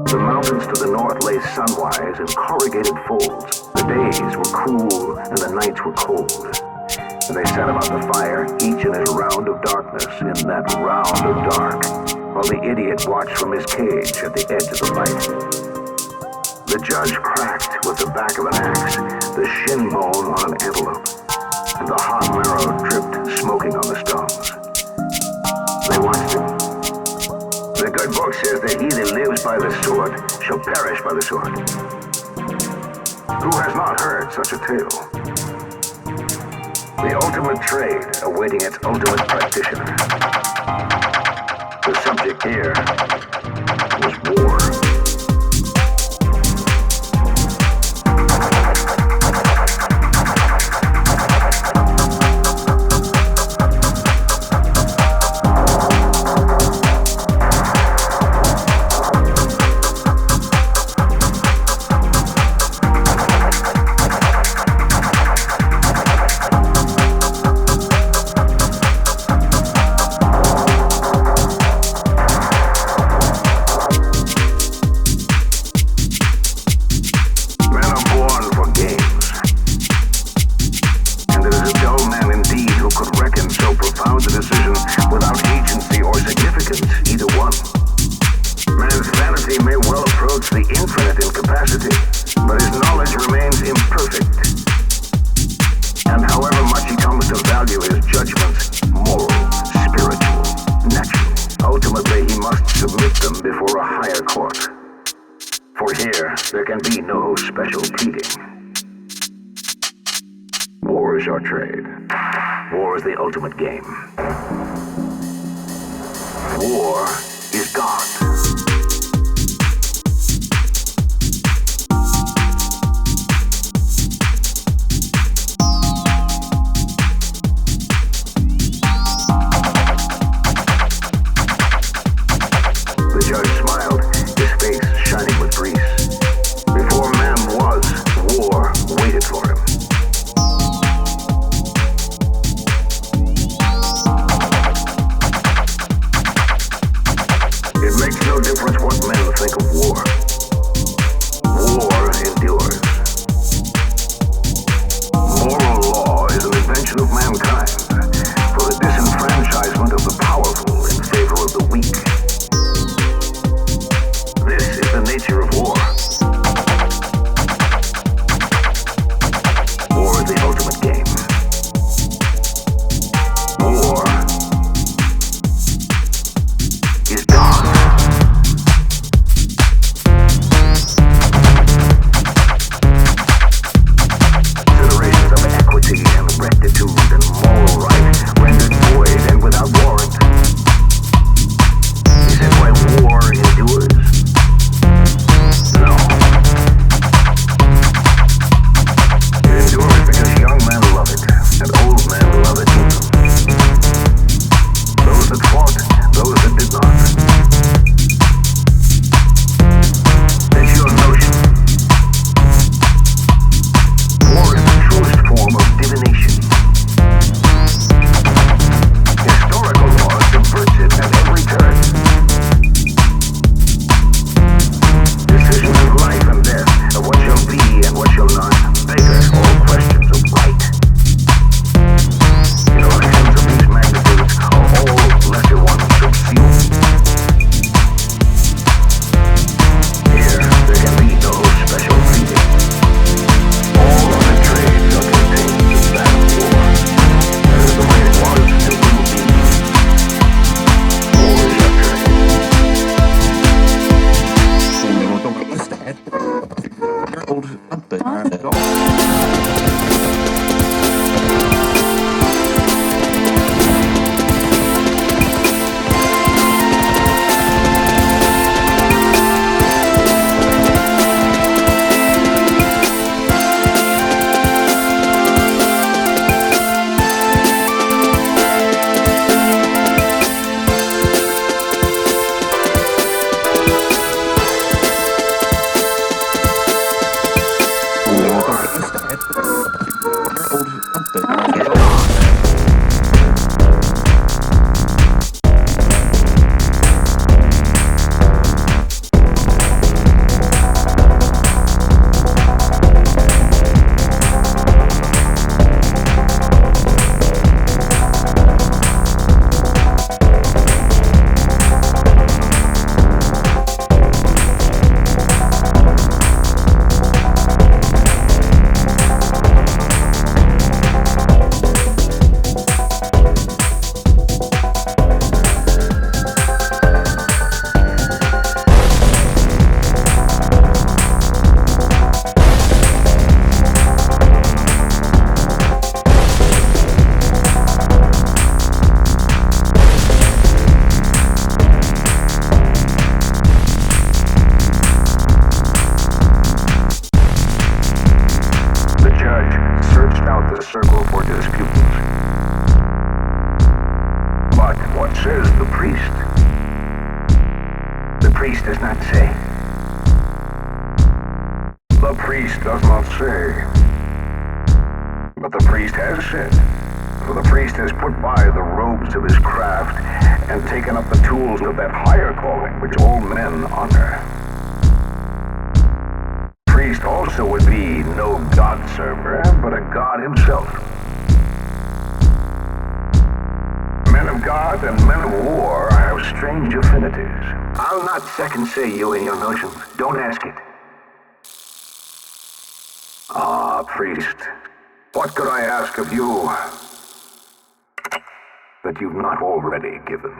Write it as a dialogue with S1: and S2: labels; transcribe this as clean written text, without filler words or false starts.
S1: The mountains to the north lay sunwise in corrugated folds. The days were cool and the nights were cold. And they sat about the fire, each in his round of darkness, in that round of dark, while the idiot watched from his cage at the edge of the light. The judge cracked with the back of an axe the shin bone on an antelope, and the hot marrow dripped smoking on the stones. They watched him. The good book says that he that lives by the sword shall perish by the sword. Who has not heard such a tale? The ultimate trade awaiting its ultimate practitioner. The subject here was war. War is your trade. War is the ultimate game. War is God. pupils. But what says the priest? The priest does not say. The priest does not say. But the priest has said. For the priest has put by the robes of his craft and taken up the tools of that higher calling which all men honor. Priest also would be no god server, but a god himself. Men of God and men of war have strange affinities. I'll not second say you and your notions. Don't ask it. Ah, priest, what could I ask of you that you've not already given?